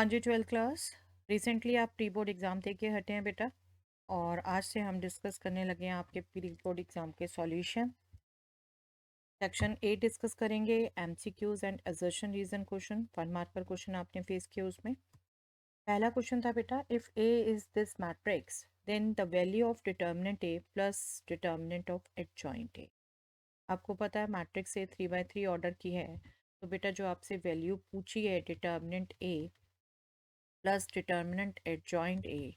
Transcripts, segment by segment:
हाँ जी, 12th class. Recently आप pre board exam दे के हटे हैं बेटा, और आज से हम डिस्कस करने लगे हैं आपके प्री बोर्ड एग्ज़ाम के सॉल्यूशन। सेक्शन 8 डिस्कस करेंगे, MCQs and assertion reason question. 1 mark पर क्वेश्चन आपने फेस किया। उसमें पहला क्वेश्चन था बेटा, if A is this matrix then the value of determinant A plus determinant of adjoint A. आपको पता है मैट्रिक्स ए 3 by 3 ऑर्डर की है, तो बेटा जो आपसे वैल्यू पूछी है determinant A plus determinant adjoint A,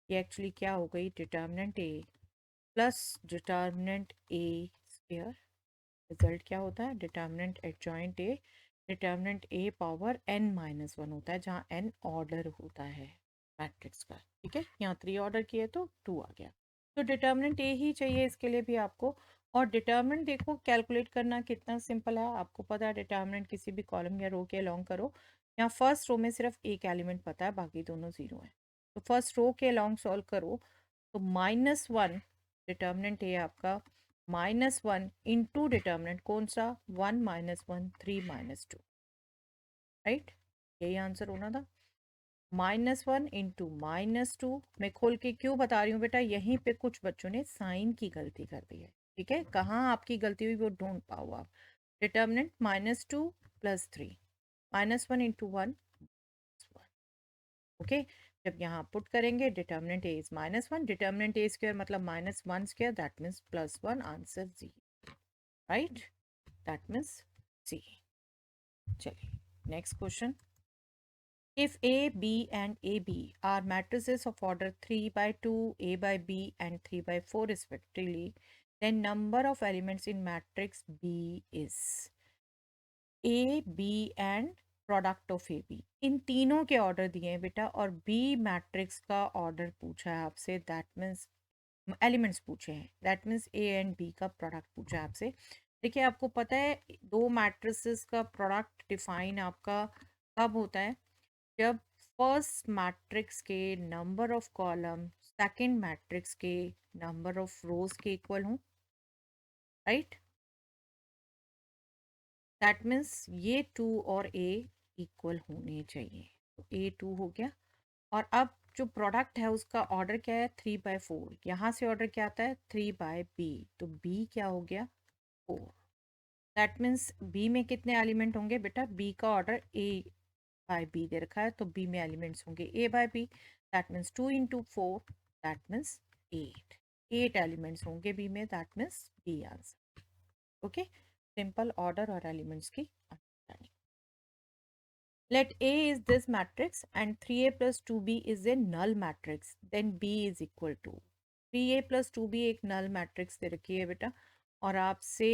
ये एक्चुअली क्या हो गई, determinant A plus determinant A square. Result क्या होता है, determinant adjoint A, determinant A power n-1 होता है, जहाँ n ऑर्डर होता है मैट्रिक्स का। ठीक है, यहाँ 3 ऑर्डर किए तो 2 आ गया, तो डिटर्मिनेंट ए ही चाहिए इसके लिए भी आपको। और डिटर्मिनेंट देखो कैलकुलेट करना कितना सिंपल है, आपको पता है डिटर्मिनेंट किसी भी कॉलम या रो के अलोंग करो। यहाँ फर्स्ट रो में सिर्फ एक एलिमेंट पता है, बाकी दोनों जीरो है, तो फर्स्ट रो के अलोंग सॉल्व करो। तो -1 डिटर्मिनेंट ए आपका, -1 इंटू डिटर्मिनेंट कौन सा, 1 -1 3 -2, राइट, यही आंसर होना था। -1 इंटू -2, मैं खोल के क्यों बता रही हूँ बेटा, यहीं पे कुछ बच्चों ने साइन की गलती कर दी है। ठीक है, कहाँ आपकी गलती हुई वो ढूंढ पाओ आप। Determinant -2 + 3, -1 into 1, okay. जब यहाँ पुट करेंगे determinant A is -1, determinant A square मतलब -1 स्क्वायर, दैट मीन्स +1, आंसर जी, राइट, दैट मीन्स सी। चलिए next question, if A, B and AB are matrices of order 3 by 2, A by B and 3 by 4 respectively, then number of elements in matrix B is A, B and product of A B. इन तीनों के order दिए हैं बेटा, और B matrix का order पूछा है आपसे, दैट मीन्स एलिमेंट्स पूछे हैं, that means A and B का प्रोडक्ट पूछा है आपसे। देखिए आपको पता है दो मैट्रिसेस का प्रोडक्ट डिफाइन आपका कब होता है, जब फर्स्ट मैट्रिक्स के number of column second matrix के नंबर ऑफ रोज के इक्वल हों, राइट, दैट मीन्स ये 2 और ए इक्वल होने चाहिए, तो ए 2 हो गया। और अब जो प्रोडक्ट है उसका ऑर्डर क्या है, 3/4, यहाँ से ऑर्डर क्या आता है 3/b, तो b क्या हो गया 4, दैट मीन्स b में कितने एलिमेंट होंगे बेटा, b का ऑर्डर a/b दे रखा है, तो b में एलिमेंट्स होंगे a/b, that means 2 into 4, that means 8 elements होंगे b में, that means b answer. Okay, simple order और एलिमेंट्स की understanding. Let A is this matrix and 3A plus 2B is a null matrix. Then B is equal to 3A plus 2B एक null matrix दे रखी है बेटा, और आपसे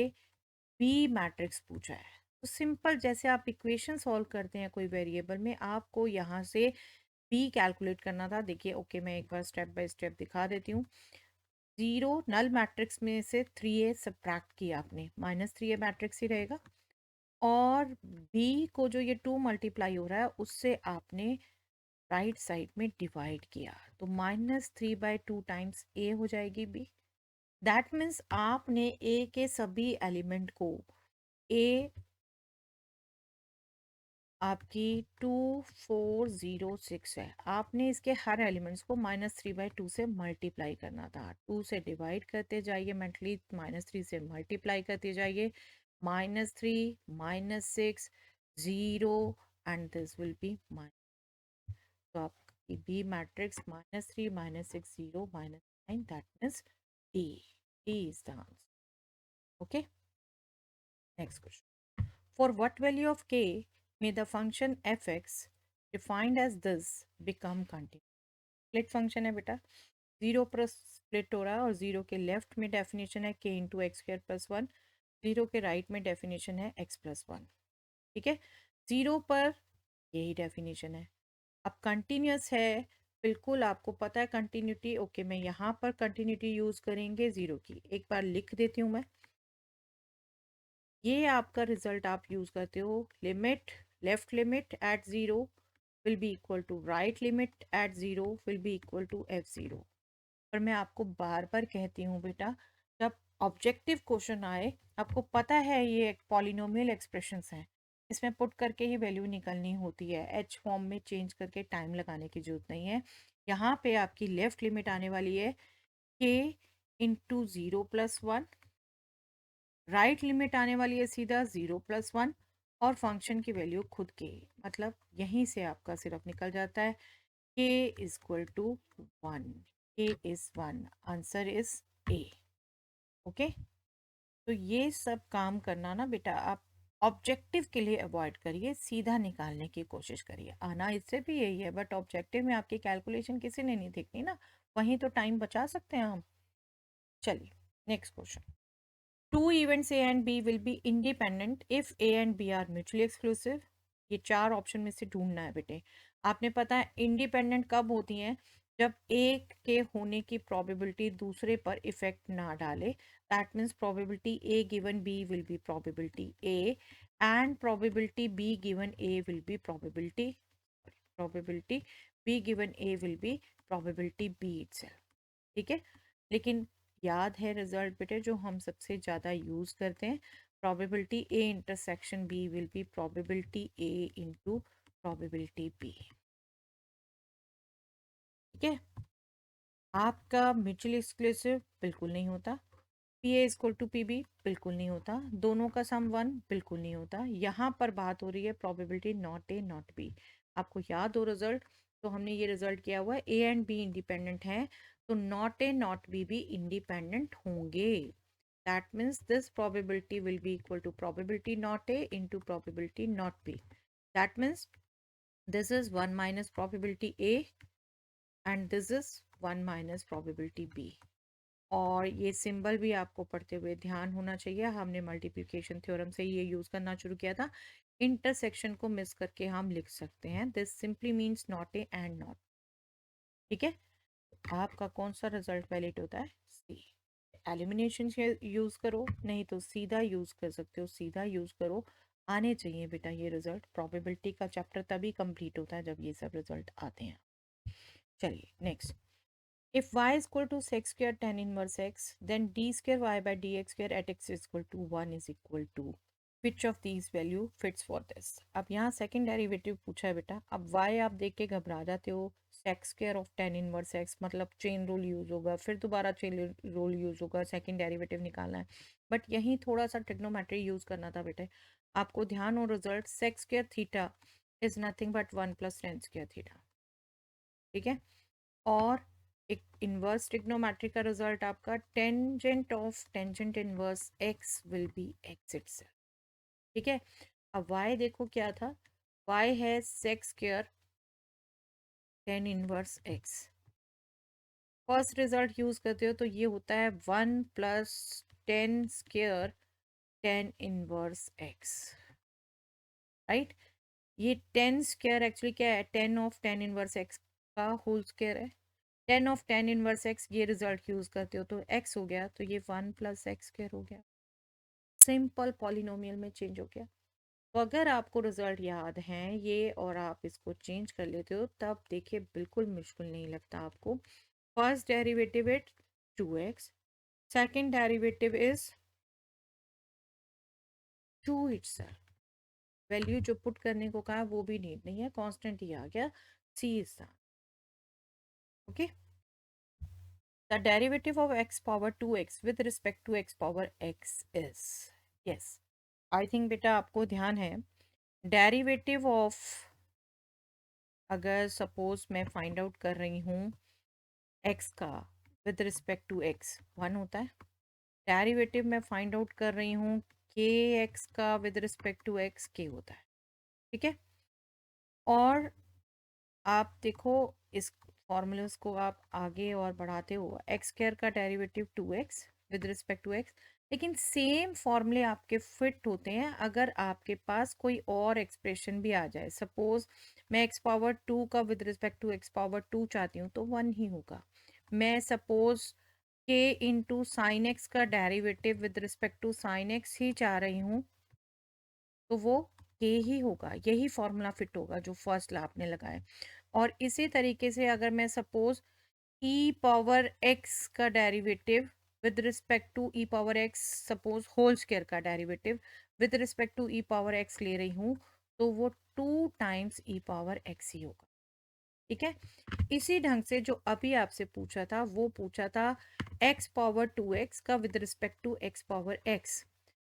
B matrix पूछा है। तो सिंपल जैसे आप इक्वेशन सॉल्व करते हैं कोई वेरिएबल में, आपको यहाँ से B कैलकुलेट करना था। देखिए ओके, मैं एक बार स्टेप बाय स्टेप दिखा देती हूँ। 0 नल मैट्रिक्स में से 3A सब्ट्रैक्ट किया आपने, -3A मैट्रिक्स ही रहेगा, और b को जो ये 2 मल्टीप्लाई हो रहा है उससे आपने राइट साइड में डिवाइड किया, तो -3/2 टाइम्स a हो जाएगी b। दैट मीन्स आपने a के सभी एलिमेंट को, a आपकी 2406 है, आपने इसके हर एलिमेंट्स को -3/2 से मल्टीप्लाई करना था। 2 से डिवाइड करते जाइए मेंटली, -3 से मल्टीप्लाई करते जाइए, -3 -6 0, and this will be minus, तो आपकी B matrix -3 -6 0 -9, that means D, D is the answer. Okay, next question, for what value of k may the function fx defined as this become continuous? Split function है बेटा, 0 पर split हो रहा है, और 0 के लेफ्ट में डेफिनेशन है k into x square plus 1, 0 के राइट में डेफिनेशन है x प्लस 1। ठीक है, 0 पर यही डेफिनेशन है। अब कंटिन्यूस है, बिल्कुल आपको पता है कंटिन्यूटी। ओके, मैं यहाँ पर कंटिन्यूटी यूज करेंगे 0 की, एक बार लिख देती हूँ मैं। ये आपका रिजल्ट आप यूज करते हो, limit left limit at 0 will be equal to right limit at 0 will be equal to f0। पर मैं आपको बार बार कहती हूँ बेटा, जब ऑब्जेक्टिव क्वेश्चन आए, आपको पता है ये पॉलिनोमियल एक्सप्रेशंस हैं, इसमें पुट करके ही वैल्यू निकलनी होती है, एच फॉर्म में चेंज करके टाइम लगाने की जरूरत नहीं है। यहाँ पे आपकी लेफ्ट लिमिट आने वाली है के इंटू 0+1, राइट लिमिट आने वाली है सीधा 0+1, और फंक्शन की वैल्यू खुद के, मतलब यहीं से आपका सिर्फ निकल जाता है k is equal to 1, k is 1, answer is A. Okay, तो ये सब काम करना ना बेटा आप ऑब्जेक्टिव के लिए अवॉइड करिए, सीधा निकालने की कोशिश करिए। आना इससे भी यही है, बट ऑब्जेक्टिव में आपकी कैलकुलेशन किसी ने नहीं देखनी ना, वहीं तो टाइम बचा सकते हैं हम। चलिए next question. Two events A and B will be independent if A and B are mutually exclusive. ये चार ऑप्शन में से ढूंढना है बेटे। आपने पता है इंडिपेंडेंट कब होती हैं, जब एक के होने की प्रोबेबिलिटी दूसरे पर इफेक्ट ना डाले। That means probability A given B will be probability A, and probability B given A will be probability B given A will be probability B itself. ठीक है, लेकिन याद है रिजल्ट बेटे जो हम सबसे ज़्यादा यूज़ करते हैं, probability A intersection B will be probability A into probability B. ठीक है, आपका म्यूचुअली एक्सक्लूसिव बिल्कुल नहीं होता, P A equal to P B बिल्कुल नहीं होता, दोनों का सम 1 बिल्कुल नहीं होता। यहाँ पर बात हो रही है probability not A not B. आपको याद हो रिजल्ट, तो हमने ये रिजल्ट किया हुआ है ए एंड बी इंडिपेंडेंट है, तो नॉट ए नॉट बी भी इंडिपेंडेंट होंगे। That means this probability will be equal to probability not A into probability not B. That means this is 1 minus probability A and this is 1 minus probability B. और ये symbol भी आपको पढ़ते हुए ध्यान होना चाहिए, हमने मल्टीप्लिकेशन थ्योरम से ये यूज करना शुरू किया था। इंटरसेक्शन को मिस करके हम लिख सकते हैं this simply means not A and not. ठीक है, आपका कौन सा रिजल्ट वैलिड होता है, सी। एलिमिनेशन यूज करो, नहीं तो सीधा यूज कर सकते हो, सीधा यूज करो। आने चाहिए बेटा ये रिजल्ट, प्रोबेबिलिटी का चैप्टर तभी कंप्लीट होता है जब ये सब रिजल्ट आते हैं। चलिए next. If y is equal to sec square tan inverse x, then d square y by dx square at x is equal to 1 is equal to which of these value fits for this। अब यहाँ second derivative पूछा है बेटा। अब y आप देख के घबरा जाते हो, sec square of tan inverse x मतलब चेन रूल यूज होगा, फिर दोबारा चेन रूल यूज होगा, सेकंड डेरिवेटिव निकालना है। बट यहीं थोड़ा सा ट्रिग्नोमेट्री यूज करना था बेटे। आपको ध्यान हो result sec square theta is nothing but 1 plus tan square theta. ठीक है, और एक इनवर्स ट्रिग्नोमेट्री का रिजल्ट आपका tangent of tangent inverse X will be X itself. ठीक है, अब y देखो क्या था, y है sec square tan inverse X. First result use करते हो तो ये होता है 1 plus tan square tan inverse X. Right, ये टेन स्क्वायर एक्चुअली क्या है, ten of ten inverse x का होल स्क्वायर है। Ten of ten inverse x ये रिजल्ट यूज करते हो तो एक्स हो गया, तो ये 1 प्लस एक्स स्क्वायर हो गया, सिंपल पॉलिनोमियल में चेंज हो गया। तो अगर आपको रिजल्ट याद हैं ये और आप इसको चेंज कर लेते हो तब देखिए बिल्कुल मुश्किल नहीं लगता आपको। First derivative is 2x, second derivative is 2 itself. Value जो पुट करने को कहा वो भी नीड नहीं है, कांस्टेंट ही आ गया, C is the. Okay, the derivative of x power 2x with respect to x power x is, yes, I think बेटा आपको ध्यान है, डेरिवेटिव ऑफ, अगर सपोज मैं फाइंड आउट कर रही हूँ x का विद रिस्पेक्ट टू x 1 होता है, डेरिवेटिव मैं फाइंड आउट कर रही हूँ के एक्स का with respect to x k होता है। ठीक है, और आप देखो इस फॉर्मूलाज को आप आगे और बढ़ाते हो, एक्स स्क्वायर का derivative 2x with respect to x, लेकिन सेम फॉर्मूले आपके फिट होते हैं अगर आपके पास कोई और एक्सप्रेशन भी आ जाए। सपोज मैं x पावर 2 का with respect to x power 2 चाहती हूँ तो 1 ही होगा। मैं suppose k into sine x का derivative with respect to sine x ही चाह रही हूँ तो वो k ही होगा, यही फॉर्मूला फिट होगा जो फर्स्ट आपने लगाया। और इसी तरीके से अगर मैं सपोज e पावर x का derivative with respect to e power x, suppose whole square का derivative with respect to e power x ले रही हूँ, तो वो 2 टाइम्स ई पावर एक्स ही होगा। ठीक है, इसी ढंग से जो अभी आपसे पूछा था वो पूछा था एक्स पावर 2x का with respect to X power X,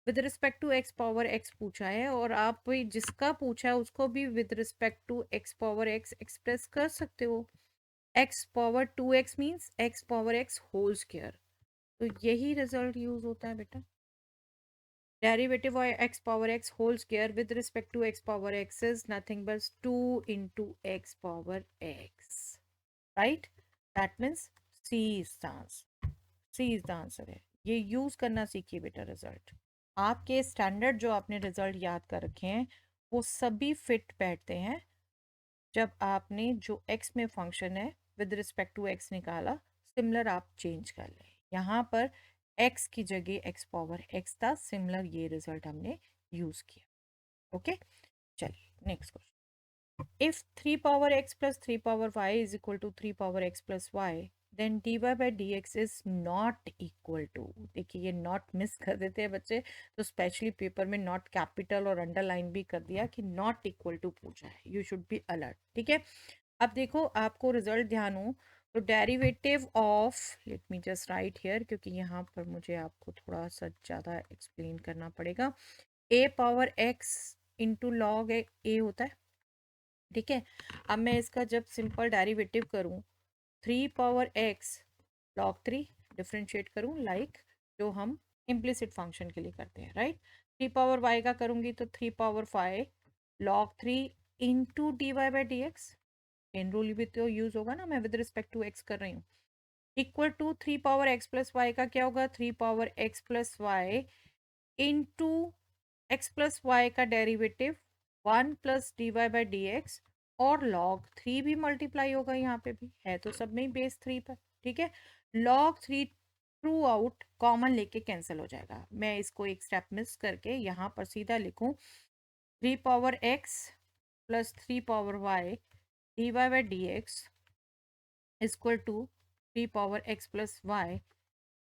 with respect to X power X पूछा है, और आप जिसका पूछा है उसको भी with respect to X power X express कर सकते हो। X power 2x means X power X whole square, तो यही रिजल्ट यूज होता है बेटा। Derivative of X power X whole square with respect to X power X is nothing but 2 into x power x, right. That means C is the answer, C is the answer है। ये use करना सीखिए बेटा। Result आपके standard जो आपने result याद कर रखे हैं वो सभी फिट बैठते हैं जब आपने जो x में फंक्शन है विद रिस्पेक्ट टू x निकाला, सिमिलर आप चेंज कर लें। यहाँ पर x की जगह x पावर x था, सिमिलर ये रिजल्ट हमने यूज किया। ओके, चलिए next question. If 3 power x plus 3 power y is equal to 3 power x plus y, then dy by dx is not equal to, देखिए ये not miss कर देते हैं बच्चे, तो स्पेशली पेपर में नॉट कैपिटल और अंडरलाइन भी कर दिया कि नॉट इक्वल टू पूछा है, यू शुड बी अलर्ट। ठीक है, अब देखो आपको रिजल्ट ध्यान हो तो derivative of, late me just right here क्योंकि यहाँ पर मुझे आपको थोड़ा सा ज़्यादा एक्सप्लेन करना पड़ेगा। a power x into log a होता है। ठीक है, अब मैं इसका जब सिंपल डेरिवेटिव करूं 3 पावर x log 3 डिफ्रेंशिएट करूं लाइक जो हम इम्प्लिसिट फंक्शन के लिए करते हैं, राइट। 3 पावर y का करूंगी तो 3 power 5 log 3 into D Y by D X, chain rule भी तो यूज होगा ना, मैं विद रिस्पेक्ट टू x कर रही हूँ, equal to 3 power x plus Y का क्या होगा 3 power x plus Y into X plus Y का डेरिवेटिव 1 + dy/dx, और log 3 भी मल्टीप्लाई होगा, यहाँ पे भी है तो सब में ही बेस 3 पर। ठीक है, log 3 थ्रू आउट कॉमन लेके कैंसिल हो जाएगा। मैं इसको एक स्टेप मिस करके यहाँ पर सीधा लिखूँ 3 power x plus 3 power y dy/dx equal to 3 power x plus Y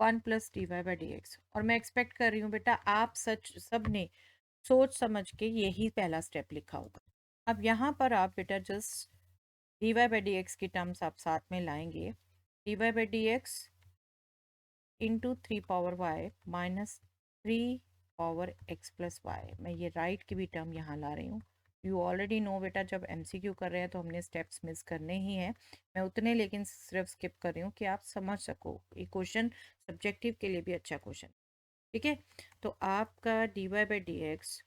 1 + dy/dx, और मैं एक्सपेक्ट कर रही हूँ बेटा आप सच सब ने सोच समझ के यही पहला स्टेप लिखा होगा। अब यहाँ पर आप बेटा just D Y by D X की टर्म्स आप साथ में लाएंगे, D Y by D X into 3 power Y minus 3 power X plus Y, मैं ये राइट की भी टर्म यहाँ ला रही हूँ। यू ऑलरेडी नो बेटा जब एमसीक्यू कर रहे हैं तो हमने स्टेप्स मिस करने ही हैं, मैं उतने लेकिन सिर्फ स्किप कर रही हूँ कि आप समझ सको, ये क्वेश्चन सब्जेक्टिव के लिए भी अच्छा क्वेश्चन। ठीक है, तो आपका d Y by D x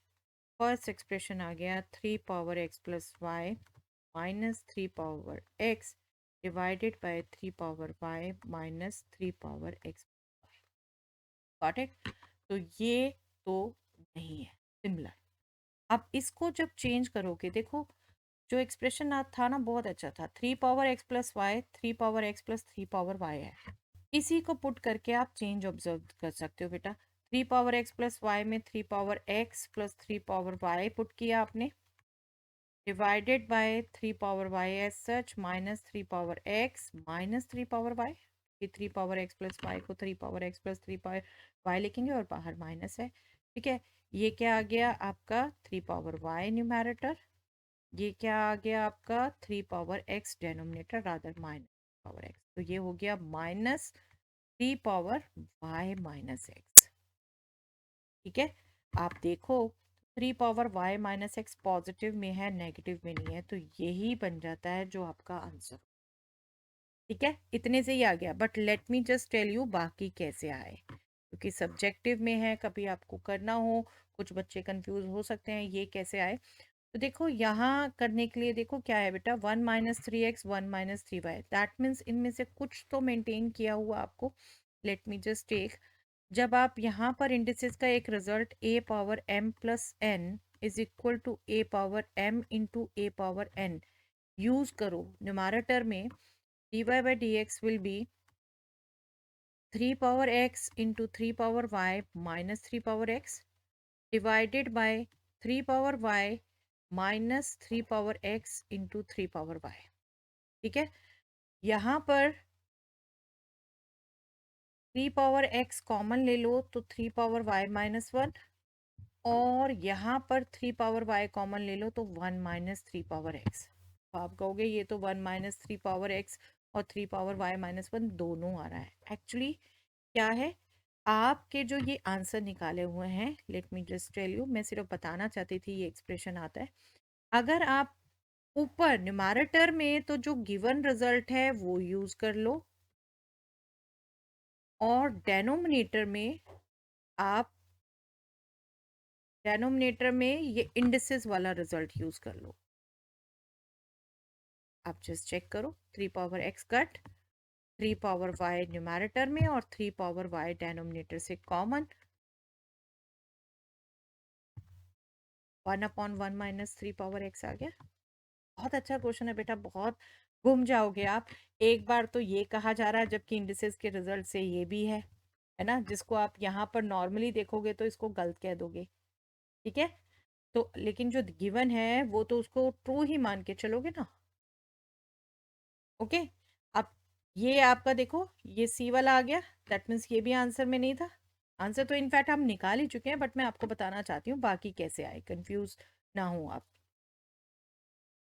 first expression आ गया 3 power x plus y minus 3 power x divided by 3 power y minus 3 power x। Got it, तो ये तो नहीं है सिमिलर। अब इसको जब चेंज करोगे देखो जो एक्सप्रेशन था ना बहुत अच्छा था, 3 power x plus Y 3 power x plus 3 power y है, इसी को पुट करके आप चेंज ऑब्जर्व कर सकते हो बेटा। 3 पावर x प्लस वाई में 3 power x plus 3 power y put किया आपने, divided by 3 power y as such minus 3 power x minus 3 power y, ये 3 पावर x प्लस y को 3 power x plus 3 power y लिखेंगे और बाहर minus है। ठीक है, ये क्या आ गया आपका 3 पावर y न्यूमैरेटर, ये क्या आ गया आपका 3 power x denominator rather minus power x, तो ये हो गया minus 3 power y minus x। ठीक है, आप देखो 3 power y minus x positive में है नेगेटिव में नहीं है, तो यही बन जाता है जो आपका आंसर। ठीक है, इतने से ही आ गया, but let me just tell you बाकी कैसे आए, क्योंकि सब्जेक्टिव में है कभी आपको करना हो, कुछ बच्चे कंफ्यूज हो सकते हैं ये कैसे आए। तो देखो यहाँ करने के लिए देखो क्या है बेटा 1 - 3x 1 - 3y, दैट मीन्स इनमें से कुछ तो मेंटेन किया हुआ आपको। लेट मी जस्ट टेक, जब आप यहाँ पर इंडिसेस का एक result a power m plus n is equal to a power m into a power n use करो न्यूमैरेटर में, dy by dx will be 3 power x into 3 power y minus 3 power x divided by 3 power y minus 3 power x into 3 power y। ठीक है, यहाँ पर 3 power x common ले लो तो 3 power y minus 1, और यहाँ पर 3 पावर y कॉमन ले लो तो 1 माइनस 3 पावर x। तो आप कहोगे ये तो 1 माइनस 3 पावर x और 3 पावर y माइनस 1 दोनों आ रहा है। एक्चुअली क्या है, आपके जो ये आंसर निकाले हुए हैं, let me just tell you, मैं सिर्फ बताना चाहती थी ये एक्सप्रेशन आता है। अगर आप ऊपर न्यूमैरेटर में तो जो गिवन रिजल्ट है वो यूज कर लो, और डेनोमिनेटर में आप डेनोमिनेटर में ये इंडिसेस वाला रिजल्ट यूज कर लो। आप जस्ट चेक करो, 3 power x cut, 3 power y numerator में और 3 पावर y डेनोमिनेटर से कॉमन, 1/1 माइनस 3 पावर x आ गया। बहुत अच्छा क्वेश्चन है बेटा, बहुत घूम जाओगे आप। एक बार तो ये कहा जा रहा है जबकि इंडिसेस के रिजल्ट से ये भी है ना, जिसको आप यहाँ पर नॉर्मली देखोगे तो इसको गलत कह दोगे, ठीक है। तो लेकिन जो गिवन है वो तो उसको ट्रू ही मान के चलोगे ना। ओके, अब ये आपका देखो, ये सी वाला आ गया, दैट मीन्स ये भी आंसर में नहीं था। आंसर तो इनफैक्ट हम निकाल ही चुके हैं, बट मैं आपको बताना चाहती हूँ बाकी कैसे आए, कंफ्यूज ना हो आप।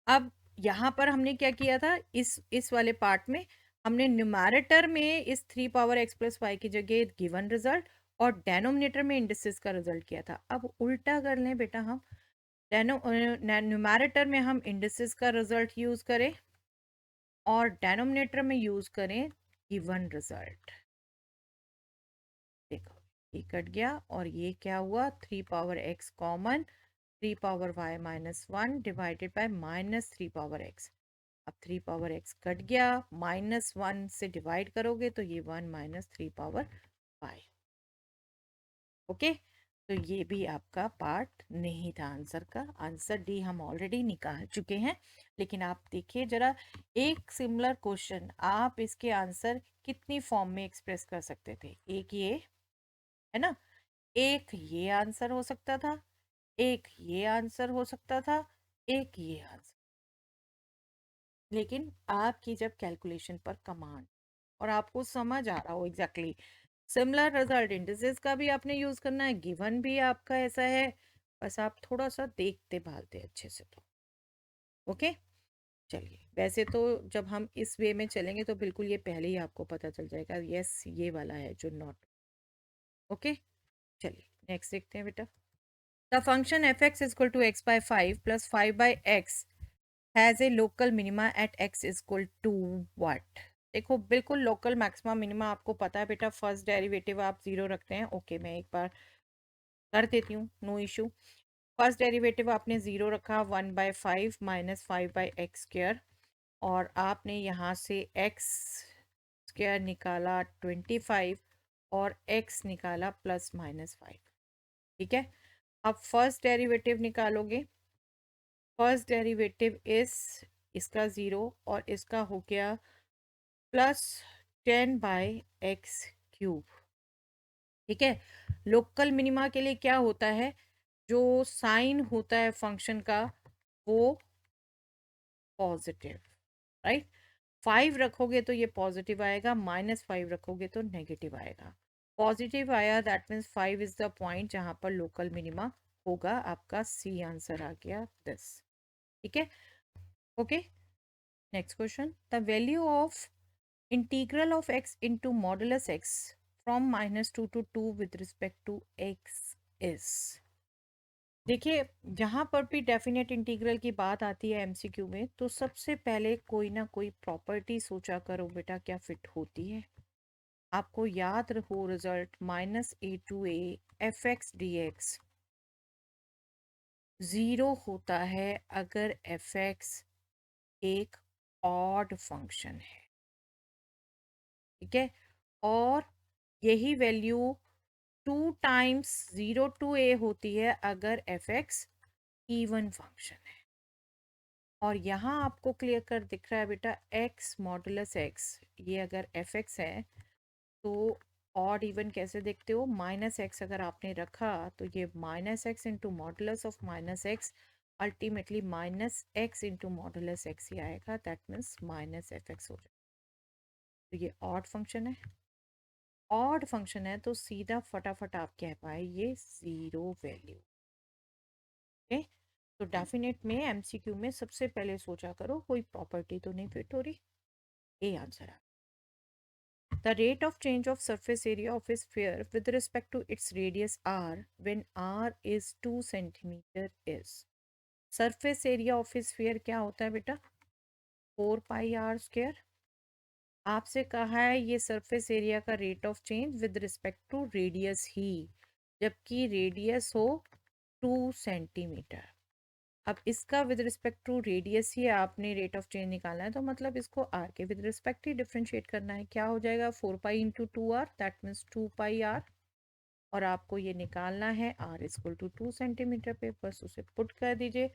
अब यहाँ पर हमने क्या किया था, इस वाले पार्ट में हमने न्यूमैरेटर में इस 3 पावर x प्लस वाई की जगह गिवन रिजल्ट और डेनोमिनेटर में इंडिसेस का रिजल्ट किया था। अब उल्टा कर लें बेटा, हम न्यूमैरेटर में हम इंडिसेस का रिजल्ट यूज करें और डेनोमिनेटर में यूज करें गिवन रिजल्ट। देखो ये कट गया और ये क्या हुआ, 3 power x common, 3 power y minus 1 divided by minus 3 power x। अब 3 पावर x कट गया, माइनस 1 से डिवाइड करोगे तो ये 1 माइनस 3 पावर y। ओके, तो ये भी आपका पार्ट नहीं था आंसर का। आंसर डी हम ऑलरेडी निकाल चुके हैं। लेकिन आप देखिए जरा, एक सिमिलर क्वेश्चन आप इसके आंसर कितनी फॉर्म में एक्सप्रेस कर सकते थे। एक ये है ना, एक ये आंसर हो सकता था, एक ये आंसर हो सकता था, एक ये आंसर। लेकिन आपकी जब कैलकुलेशन पर कमांड और आपको समझ आ रहा हो एग्जैक्टली सिमिलर रिजल्ट, इंडिसेस का भी आपने यूज करना है, गिवन भी आपका ऐसा है, बस आप थोड़ा सा देखते भालते अच्छे से तो। ओके, चलिए, वैसे तो जब हम इस वे में चलेंगे तो बिल्कुल ये पहले ही आपको पता चल जाएगा, यस ये वाला है जो नॉट। ओके, चलिए नेक्स्ट देखते हैं बेटा। The function F X is equal to X by 5 plus 5 by X has a local minima at x is equal to what. देखो बिल्कुल लोकल मैक्सिमा मिनिमा आपको पता है बेटा, फर्स्ट डेरिवेटिव आप जीरो रखते हैं। ओके, मैं एक बार कर देती हूँ, नो इशू। फर्स्ट डेरिवेटिव आपने जीरो रखा, 1/5 माइनस 5/x², और आपने यहाँ से x² निकाला 25 और x निकाला +-5। ठीक है, अब फर्स्ट डेरिवेटिव निकालोगे, फर्स्ट डेरिवेटिव इस इसका ज़ीरो और इसका हो गया +10/x³। ठीक है, लोकल मिनिमा के लिए क्या होता है, जो साइन होता है फंक्शन का वो पॉजिटिव, राइट। 5 रखोगे तो ये पॉजिटिव आएगा, -5 रखोगे तो नेगेटिव आएगा। पॉजिटिव आया that means 5 is the point जहां पर लोकल मिनिमा होगा। आपका सी आंसर आ गया दिस। ठीक है, okay, next question. The value of integral of x into modulus x from -2 to 2 with respect to x is। देखिए जहां पर भी डेफिनेट इंटीग्रल की बात आती है एमसीक्यू में, तो सबसे पहले कोई ना कोई प्रॉपर्टी सोचा करो बेटा क्या फिट होती है। आपको याद रहो result, -a/a F x D x zero होता है अगर एफ एक्स एक ऑड फंक्शन है। ठीक है, और यही वैल्यू 2 टाइम्स 0 to a होती है अगर एफ एक्स इवन फंक्शन है। और यहाँ आपको क्लियर कर दिख रहा है बेटा, x मॉडुलस x, ये अगर एफ एक्स है तो ऑड इवन कैसे देखते हो, -x अगर आपने रखा तो ये -x into modulus of -x ultimately -x into modulus x ही आएगा, दैट मीन्स -f(x) हो जाएगा। तो ये ऑड फंक्शन है। ऑड फंक्शन है तो सीधा फटाफट आप कह पाए ये जीरो वैल्यू। ओके, तो डेफिनेट में एमसीक्यू में सबसे पहले सोचा करो कोई प्रॉपर्टी तो नहीं फिट हो रही। ए आंसर है। The rate of change of surface area of a sphere with respect to its radius r when r is 2 centimeter is। surface area of a sphere क्या होता है बेटा? 4 पाई आर स्क्वायर। आपसे कहा है ये सरफेस एरिया का rate of change with respect to radius ही, जबकि रेडियस हो 2 सेंटीमीटर। अब इसका विद रिस्पेक्ट टू रेडियस ही आपने रेट ऑफ चेंज निकालना है, तो मतलब इसको आर के विद रिस्पेक्ट ही डिफरेंशिएट करना है। क्या हो जाएगा? 4 pi into 2 R, that means 2 pi R. और आपको ये निकालना है आर इक्वल टू 2 सेंटीमीटर पे, बस उसे पुट कर दीजिए।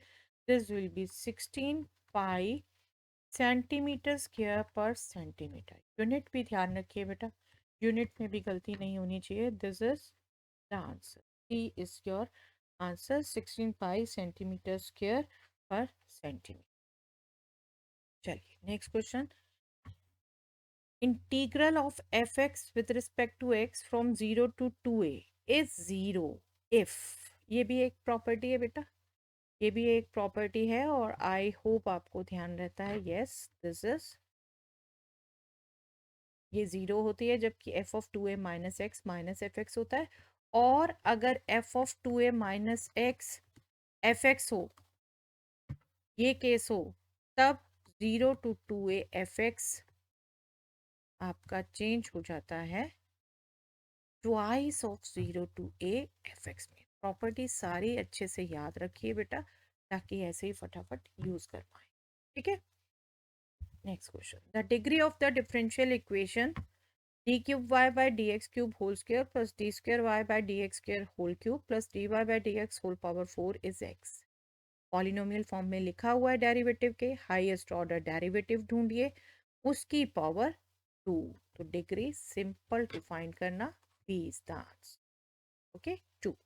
This will B 16 pi centimetre square पर सेंटीमीटर। यूनिट भी ध्यान रखिए बेटा, यूनिट में भी गलती नहीं होनी चाहिए। This is the answer, C is your answer, 16 pi centimetre square पर सेंटीमीटर। चलिए next question. Integral of F X with respect to X from 0 to 2a is 0 if, ये भी एक प्रॉपर्टी है बेटा, ये भी एक प्रॉपर्टी है और आई होप आपको ध्यान रहता है। यस, दिस इज, ये जीरो होती है जबकि F of 2a minus F x होता है। और अगर F of 2a - x F x हो, ये केस हो, तब 0 to 2a एफ एक्स आपका चेंज हो जाता है twice of 0 to a F x में। प्रॉपर्टी सारी अच्छे से याद रखिए बेटा, ताकि ऐसे ही फटाफट यूज कर पाए। ठीक है, next question. The degree of the differential equation d cube y by dx cube whole square plus d square y by dx square whole cube plus dy by dx whole power 4 is x। Polynomial form में लिखा हुआ है derivative के, highest order derivative ढूंढिए, उसकी power 2। तो degree simple to find करना, b is the answer। Okay, 2।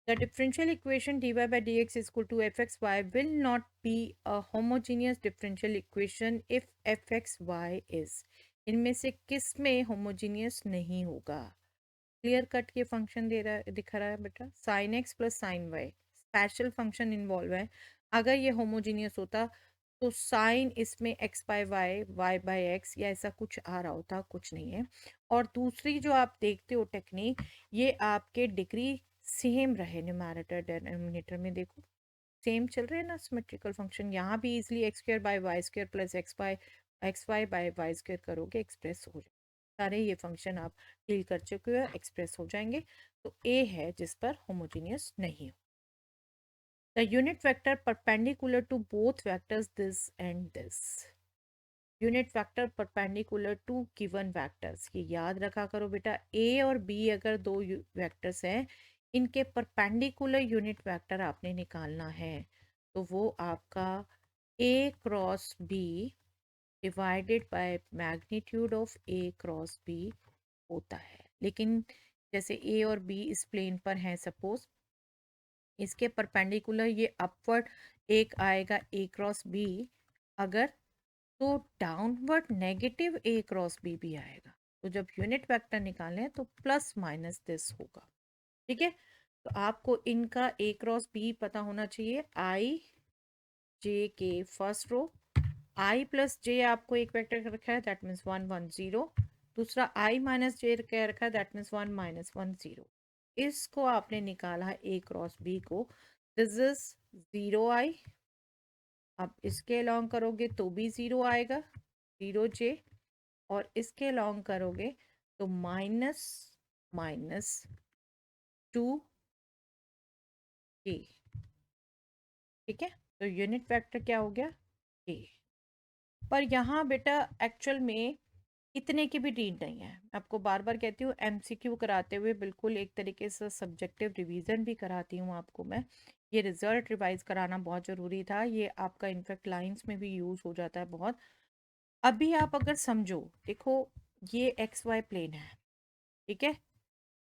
The differential equation dy by dx is equal to fxy will not be a homogeneous differential equation if fxy is। इनमें से किस में homogeneous नहीं होगा? Clear cut ये function दे रहा है, दिखा रहा है बेटा, sine X plus sine Y, special function involve है। अगर ये होमोजीनियस होता तो साइन इसमें X by Y, Y by X या ऐसा कुछ आ रहा होता, कुछ नहीं है। और दूसरी जो आप देखते हो टेक्निक, ये आपके डिग्री सेम रहे न्यूमैरेटर डिनोमिनेटर में, देखो सेम चल रहे हैं ना सिमेट्रिकल फंक्शन। यहाँ भी easily X square by Y square plus X Y by Y square करोगे, एक्सप्रेस हो जाए। सारे ये फंक्शन आप डील कर चुके हो, एक्सप्रेस हो जाएंगे। तो ए है जिस पर होमोजीनियस नहीं हो। The unit vector perpendicular to both vectors this and this. Unit vector perpendicular to given vectors, ये याद रखा करो बेटा। ए और बी अगर दो वेक्टर्स हैं, इनके परपेंडिकुलर यूनिट वेक्टर आपने निकालना है, तो वो आपका a cross b divided by magnitude of a cross b होता है। लेकिन जैसे ए और बी इस प्लेन पर हैं, सपोज इसके परपेंडिकुलर ये अपवर्ड एक आएगा ए क्रॉस बी, अगर तो डाउनवर्ड नेगेटिव ए क्रॉस बी भी आएगा। तो जब यूनिट वेक्टर निकालें तो प्लस माइनस दिस होगा। ठीक है, तो आपको इनका ए क्रॉस बी पता होना चाहिए। आई जे के फर्स्ट रो, आई प्लस जे आपको एक वेक्टर रखा है, दैट मीन्स 1 1 0। दूसरा आई माइनस जे क्या रखा है, दैट मीन्स 1 - 1 0। इसको आपने निकाला है ए क्रॉस बी को, दिस इज 0 आई। अब इसके लॉन्ग करोगे तो भी 0 आएगा, 0 जे। और इसके लॉन्ग करोगे तो माइनस -2 के। ठीक है, तो यूनिट वेक्टर क्या हो गया, के। पर यहाँ बेटा एक्चुअल में इतने की भी नीड नहीं है। आपको बार बार कहती हूँ, एमसीक्यू कराते हुए बिल्कुल एक तरीके से सब्जेक्टिव रिवीजन भी कराती हूँ आपको मैं। ये रिजल्ट रिवाइज कराना बहुत ज़रूरी था, ये आपका इनफैक्ट लाइंस में भी यूज हो जाता है बहुत। अभी आप अगर समझो, देखो ये एक्स वाई प्लेन है, ठीक है,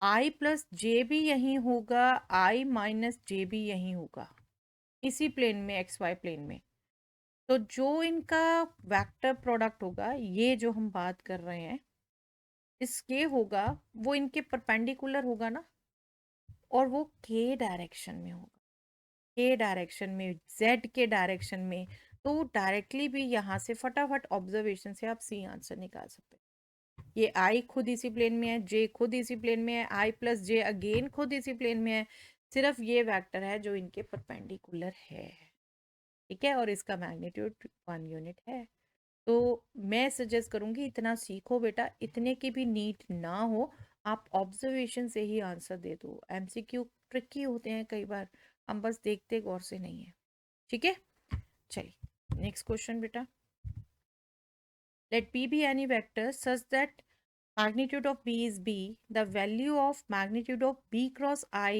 आई प्लस जे भी यहीं होगा, आई माइनस जे भी यहीं होगा, इसी प्लेन में, एक्स वाई प्लेन में। तो जो इनका वेक्टर प्रोडक्ट होगा, ये जो हम बात कर रहे हैं, इसके होगा वो इनके परपेंडिकुलर होगा ना, और वो के डायरेक्शन में होगा, के डायरेक्शन में, जेड के डायरेक्शन में। तो डायरेक्टली भी यहाँ से फटाफट ऑब्जर्वेशन से आप सी आंसर निकाल सकते हैं। ये आई खुद इसी प्लेन में है, जे खुद इसी प्लेन में है, आई प्लस जे अगेन खुद इसी प्लेन में है, सिर्फ ये वेक्टर है जो इनके परपेंडिकुलर है। ठीक है, और इसका मैग्नीट्यूड 1 यूनिट है। तो मैं सजेस्ट करूंगी इतना सीखो बेटा, इतने की भी नीड ना हो, आप ऑब्जर्वेशन से ही आंसर दे दो। एमसीक्यू ट्रिकी होते हैं कई बार, हम बस देखते गौर से नहीं है। ठीक है, चलिए नेक्स्ट क्वेश्चन बेटा। Let P be any vector such that magnitude of B is B, the value of magnitude of B cross I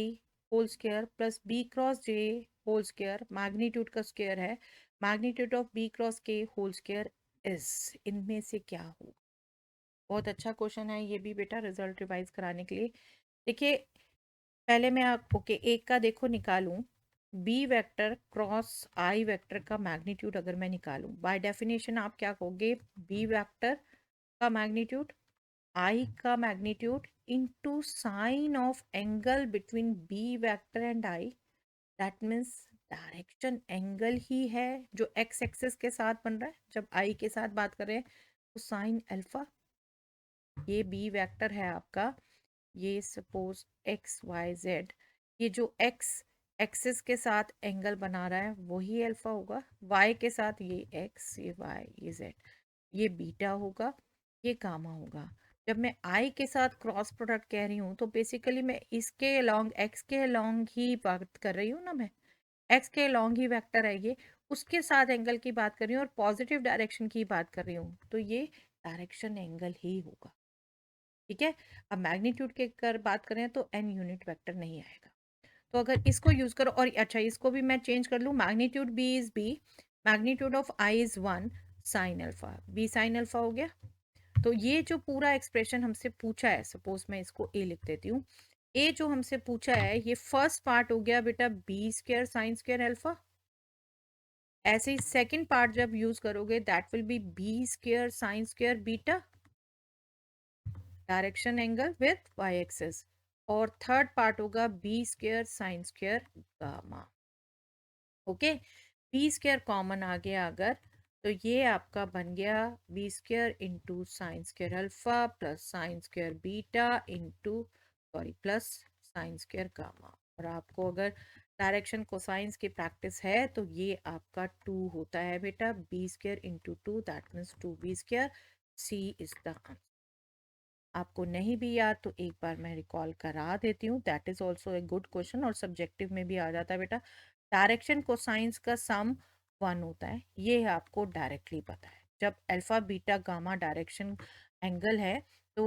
whole square plus B cross J whole square, magnitude का square है, magnitude of B cross K whole square is, इनमें से क्या हो। बहुत अच्छा question है ये भी बेटा, रिजल्ट रिवाइज कराने के लिए। देखिए पहले मैं आप ओके एक का देखो निकालूं, b vector cross i vector का मैग्नीट्यूड अगर मैं निकालूं, बाय डेफिनेशन आप क्या कहोगे, बी वेक्टर का मैग्नीट्यूड आई का magnitude into sine of angle between b vector and i, that means direction angle ही है जो एक्स एक्सिस के साथ बन रहा है जब आई के साथ बात कर रहे हैं, तो साइन अल्फा, ये बी वेक्टर है आपका, ये सपोज एक्स वाई जेड, ये जो एक्स एक्सिस के साथ एंगल बना रहा है वही अल्फा होगा, वाई के साथ ये एक्स, ये वाई, ये जेड, ये बीटा होगा, ये गामा होगा। जब मैं आई के साथ क्रॉस प्रोडक्ट कह रही हूँ तो बेसिकली मैं इसके अलोंग एक्स के अलोंग ही बात कर रही हूँ ना, मैं एक्स के अलोंग ही वेक्टर है ये, उसके साथ एंगल की बात कर रही हूँ और पॉजिटिव डायरेक्शन की बात कर रही हूँ, तो ये डायरेक्शन एंगल ही होगा। ठीक है, अब मैग्नीट्यूड के कर बात करें तो एन यूनिट वेक्टर नहीं आएगा। तो अगर इसको यूज करो, और अच्छा इसको भी मैं चेंज कर लूँ, magnitude B is B, magnitude of I is 1 sin alpha, B sine alpha हो गया। तो ये जो पूरा एक्सप्रेशन हमसे पूछा है, सपोज मैं इसको ए लिख देती हूँ, ए जो हमसे पूछा है ये फर्स्ट पार्ट हो गया बेटा B square sine square alpha, ऐसे ही सेकंड पार्ट जब यूज करोगे that will be b square sine square beta, direction angle with y axis, और थर्ड पार्ट होगा b square sine square gamma. Okay, b square common आ गया अगर, तो ये आपका बन गया b square into sine square alpha plus sine square beta into sorry plus sine square gamma. और आपको अगर डायरेक्शन कोसाइंस की प्रैक्टिस है तो ये आपका 2 होता है बेटा, B square into 2 that means 2b², C is the answer. आपको नहीं भी याद तो एक बार मैं रिकॉल करा देती हूँ, that is also a good question और सब्जेक्टिव में भी आ जाता है बेटा। डायरेक्शन कोसाइंस का सम 1 होता है, ये आपको डायरेक्टली पता है। जब alpha beta gamma direction angle है तो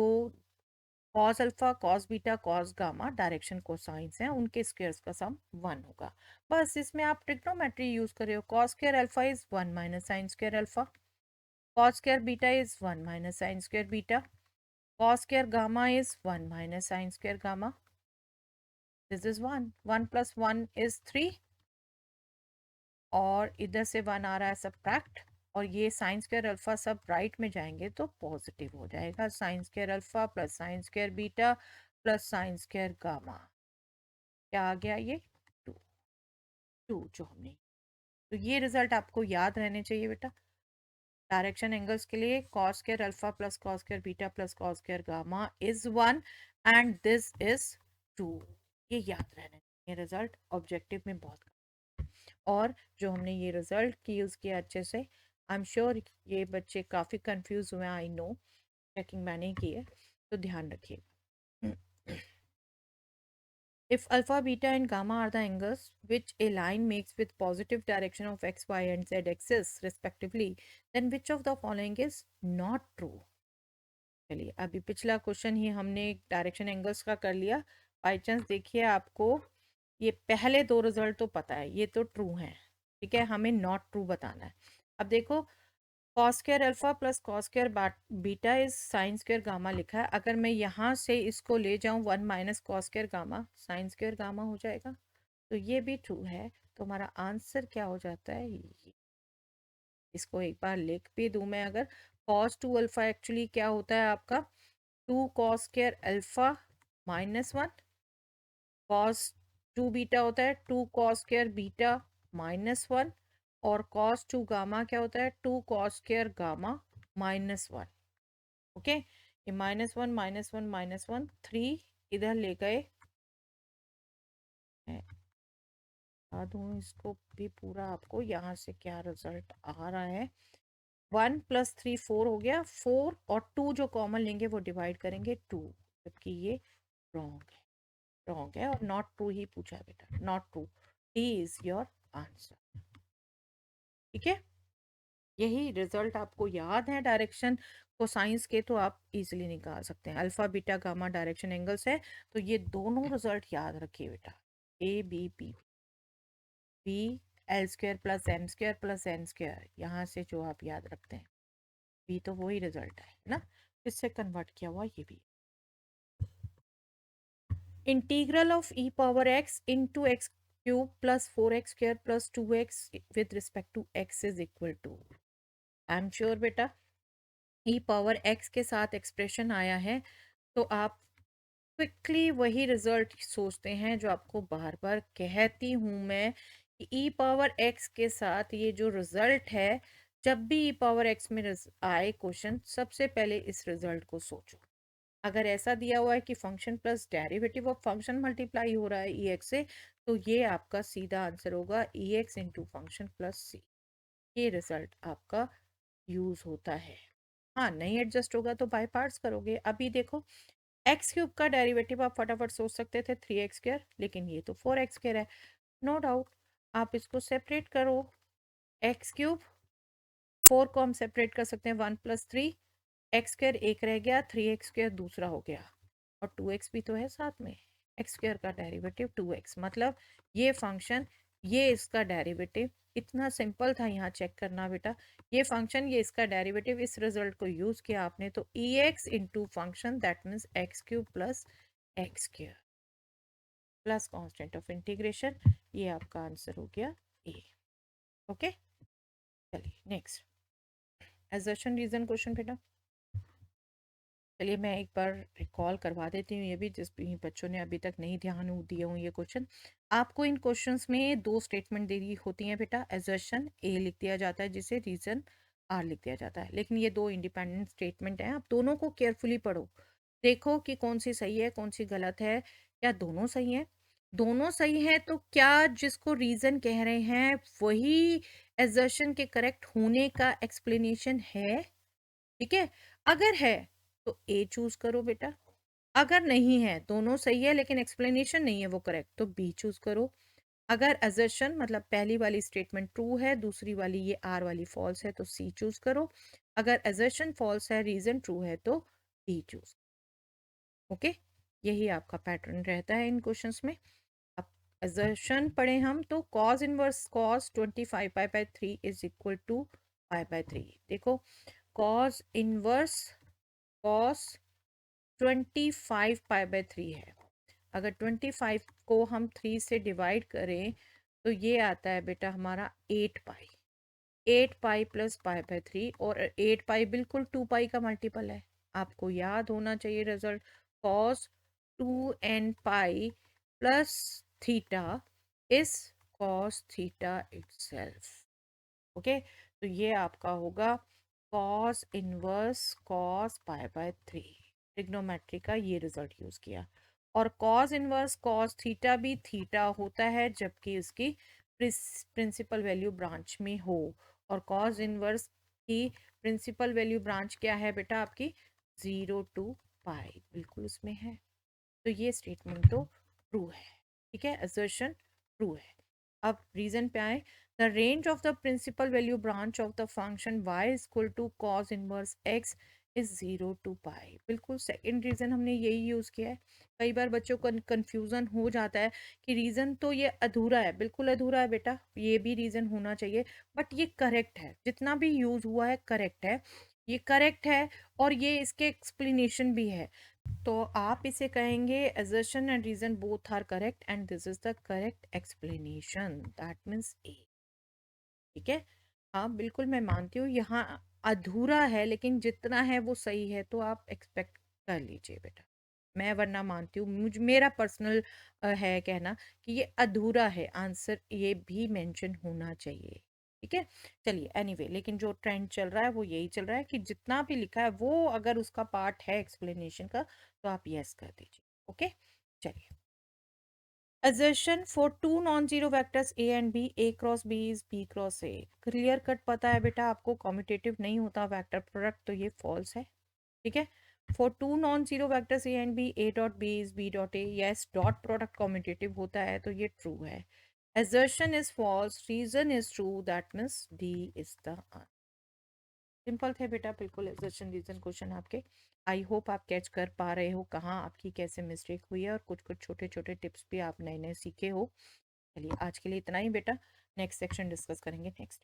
cos alpha cos beta cos gamma direction cosines हैं, उनके स्क्वायर्स का सम 1 होगा। बस इसमें आप ट्रिग्नोमेट्री यूज कर रहे हो, cos square alpha is 1 minus sign square alpha, cos square beta is 1 minus sign square beta, cos square gamma is 1 minus sin square gamma. This is 1. 1 plus 1 is 3. और इधर से 1 आ रहा है सब्ट्रैक्ट, और ये साइन स्क्वायर अल्फा सब right में जाएंगे तो पॉजिटिव हो जाएगा, sign square alpha plus sine square beta plus sine square gamma, क्या आ गया ये 2, 2 जो हमने, तो ये रिजल्ट आपको याद रहने चाहिए बेटा। डायरेक्शन एंगल्स के लिए cos square alpha plus cos square beta plus cos square gamma is 1 and this is 2, ये याद रहने चाहिए, रिजल्ट ऑब्जेक्टिव में बहुत। और जो हमने ये रिजल्ट की यूज़ किया अच्छे से, आई एम श्योर ये बच्चे काफ़ी कंफ्यूज हुए हैं, आई नो, चेकिंग मैंने की है, तो ध्यान रखिए। If alpha, beta and gamma are the angles which a line makes with positive direction of x, y and z axis respectively, then which of the following is not true? चलिए अभी पिछला question ही हमने direction angles का कर लिया। By chance देखिए आपको ये पहले दो रिजल्ट तो पता है, ये तो ट्रू है, ठीक है, हमें नॉट ट्रू बताना है। अब देखो cos square alpha plus cos square beta is sine square gamma लिखा है, अगर मैं यहाँ से इसको ले जाऊँ 1 minus cos square gamma sign square gamma हो जाएगा, तो ये भी ट्रू है। तो हमारा आंसर क्या हो जाता है ये, इसको एक बार लिख भी दूं मैं, अगर cos 2 अल्फा एक्चुअली क्या होता है आपका 2 cos square alpha -1, cos 2 beta होता है 2 cos स्क्वायर बीटा -1, और cos 2 गामा क्या होता है 2 cos स्क्वायर गामा -1। ओके, ये -1 -1 -1 3 इधर ले गए। मैं बता दूं इसको भी पूरा आपको यहाँ से क्या रिजल्ट आ रहा है। 1 + 3 4 हो गया, 4 और 2 जो कॉमन लेंगे वो डिवाइड करेंगे 2, जबकि ये रॉन्ग है और नॉट ट्रू ही पूछा है बेटा, not true. D is your answer. ठीक है, यही रिजल्ट आपको याद है डायरेक्शन को साइंस के, तो आप इजीली निकाल सकते हैं। Alpha beta gamma direction angles है, तो ये दोनों रिजल्ट याद रखिए बेटा, A B P B L square plus M square plus N square, यहाँ से जो आप याद रखते हैं बी, तो वही रिजल्ट है ना, इससे कन्वर्ट किया हुआ ये भी। Integral of E power X into X cube plus 4x square plus 2x with respect to x is equal to, I am sure बेटा ई पावर एक्स के साथ एक्सप्रेशन आया है तो आप क्विकली वही रिजल्ट सोचते हैं जो आपको बार बार कहती हूँ मैं कि ई पावर एक्स के साथ ये जो रिजल्ट है, जब भी ई पावर एक्स में आए क्वेश्चन, सबसे पहले इस रिजल्ट को सोचो। अगर ऐसा दिया हुआ है कि function plus derivative of function multiply हो रहा है ई एक्स से, तो ये आपका सीधा आंसर होगा ई एक्स इंटू फंक्शन प्लस सी। ये रिजल्ट आपका यूज होता है। हाँ, नहीं एडजस्ट होगा तो बाय पार्ट्स करोगे। अभी देखो, एक्स क्यूब का डेरिवेटिव आप फटाफट सोच सकते थे 3x स्क्वायर, लेकिन ये तो 4x स्क्वायर है। नो डाउट, आप इसको सेपरेट करो, एक्स क्यूब 4 को हम सेपरेट कर सकते हैं 1 + 3, एक्स स्क्वायर एक रह गया, 3x स्क्वायर दूसरा हो गया, और 2x भी तो है साथ में। एक्स स्क्वायर का डेरिवेटिव 2x, मतलब ये फंक्शन, ये इसका डेरिवेटिव। इतना सिंपल था, यहाँ चेक करना बेटा, ये फंक्शन, ये इसका डेरिवेटिव, इस रिजल्ट को यूज किया आपने, तो e x into function that means x cube plus x square plus constant of integration, ये आपका आंसर हो गया ए। ओके, चलिए नेक्स्ट असर्शन रीजन क्वेश्चन बेटा। चलिए मैं एक बार रिकॉल करवा देती हूँ, ये भी जिस भी बच्चों ने अभी तक नहीं ध्यान दिया हूँ ये क्वेश्चन। आपको इन क्वेश्चंस में 2 स्टेटमेंट दे दी होती हैं बेटा, असर्शन ए लिख दिया जाता है जिसे रीजन आर लिख दिया जाता है, लेकिन ये 2 इंडिपेंडेंट स्टेटमेंट हैं। आप दोनों को केयरफुली पढ़ो, देखो कि कौन सी सही है कौन सी गलत है। क्या दोनों सही है? दोनों सही है तो क्या जिसको रीजन कह रहे हैं वही असर्शन के करेक्ट होने का एक्सप्लेनेशन है? ठीक है, अगर है तो ए चूज करो बेटा, अगर नहीं है, दोनों सही है लेकिन एक्सप्लेनेशन नहीं है वो करेक्ट, तो बी चूज करो। अगर असर्शन मतलब पहली वाली स्टेटमेंट ट्रू है, दूसरी वाली ये आर वाली फॉल्स है, तो सी चूज करो। अगर असर्शन फॉल्स है, रीजन ट्रू है, तो डी चूज। ओके, यही आपका पैटर्न रहता है इन क्वेश्चंस में। अब असर्शन पढ़े हम, तो cos inverse cos 25π/3 is equal to π/3। देखो, कॉज इनवर्स कॉस 25π/3 है। अगर 25 को हम 3 से डिवाइड करें तो ये आता है बेटा हमारा 8π। 8π + π/3, और 8π बिल्कुल 2π का मल्टीपल है। आपको याद होना चाहिए result, cos 2nπ plus theta is cos theta itself. Okay, तो ये आपका होगा cos इनवर्स cos π/3। ट्रिग्नोमेट्री का ये रिजल्ट यूज किया, और cos इनवर्स cos थीटा भी थीटा होता है जबकि उसकी प्रिंसिपल वैल्यू ब्रांच में हो, और cos इनवर्स की प्रिंसिपल वैल्यू ब्रांच क्या है बेटा आपकी 0 to π, बिल्कुल उसमें है। तो ये स्टेटमेंट तो ट्रू है। ठीक है, असर्शन ट्रू है। अब रीजन पे आए, the range of the principal value branch of the function y is equal to cos inverse x is 0 to π। बिल्कुल सेकंड रीजन हमने यही यूज किया है। कई बार बच्चों को कंफ्यूजन हो जाता है कि रीजन तो ये अधूरा है, बिल्कुल अधूरा है बेटा, ये भी रीजन होना चाहिए, बट ये करेक्ट है, जितना भी यूज हुआ है करेक्ट है, ये करेक्ट है, और ये इसके एक्सप्लेनेशन भी है। तो आप इसे कहेंगे assertion and reason both are correct and this is the correct explanation, that means A। ठीक है, हाँ बिल्कुल मैं मानती हूँ यहाँ अधूरा है, लेकिन जितना है वो सही है, तो आप एक्सपेक्ट कर लीजिए बेटा। मैं वरना मानती हूँ, मुझ मेरा पर्सनल है कहना कि ये अधूरा है, आंसर ये भी मेंशन होना चाहिए। ठीक है, चलिए एनीवे, लेकिन जो ट्रेंड चल रहा है वो यही चल रहा है कि जितना भी लिखा है वो अगर उसका पार्ट है एक्सप्लेनेशन का तो आप यस कर दीजिए। ओके, चलिए। assertion for two non-zero vectors a and b, a cross b is b cross a। Clear cut पता है बेटा आपको, कॉम्पिटेटिव नहीं होता वेक्टर प्रोडक्ट, तो ये फॉल्स है। ठीक है, for two non zero vectors A and B, A dot B is B dot A, yes dot product competitive होता है, तो ये ट्रू है। assertion is false, reason is true, that means D is the answer। Simple थे बेटा बिल्कुल assertion reason question आपके। I hope आप कैच कर पा रहे हो कहाँ आपकी कैसे मिस्टेक हुई है, और कुछ कुछ छोटे छोटे टिप्स भी आप नए नए सीखे हो। चलिए आज के लिए इतना ही बेटा, नेक्स्ट सेक्शन डिस्कस करेंगे नेक्स्ट।